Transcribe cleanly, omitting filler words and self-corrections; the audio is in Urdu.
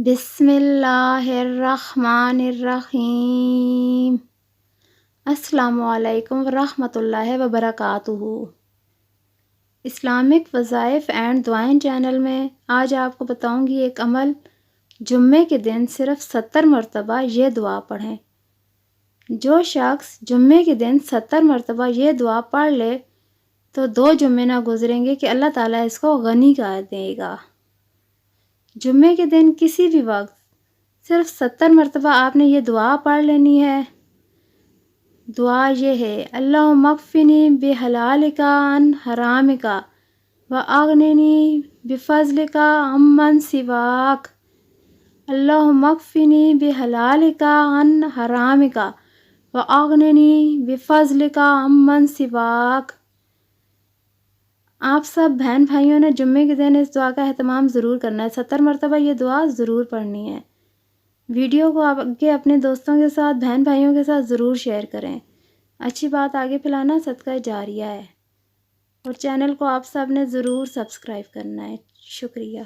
بسم اللہ الرحمن الرحیم۔ السلام علیکم ورحمۃ اللہ وبرکاتہ۔ اسلامک وظائف اینڈ دعائیں چینل میں آج آپ کو بتاؤں گی ایک عمل۔ جمعے کے دن صرف 70 مرتبہ یہ دعا پڑھیں۔ جو شخص جمعے کے دن 70 مرتبہ یہ دعا پڑھ لے تو 2 جمعے نہ گزریں گے کہ اللہ تعالیٰ اس کو غنی کر دے گا۔ جمعے کے دن کسی بھی وقت صرف 70 مرتبہ آپ نے یہ دعا پڑھ لینی ہے۔ دعا یہ ہے: اللہم اکفنی بحلالک عن حرامک واغننی بفضلک عمن سواک۔ اللہم اکفنی بحلالک عن حرامک واغننی بفضلک عمن سواک۔ آپ سب بہن بھائیوں نے جمعے کے دن اس دعا کا اہتمام ضرور کرنا ہے، 70 مرتبہ یہ دعا ضرور پڑھنی ہے۔ ویڈیو کو آگے اپنے دوستوں کے ساتھ، بہن بھائیوں کے ساتھ ضرور شیئر کریں۔ اچھی بات آگے پھیلانا صدقہ جاریہ ہے، اور چینل کو آپ سب نے ضرور سبسکرائب کرنا ہے۔ شکریہ۔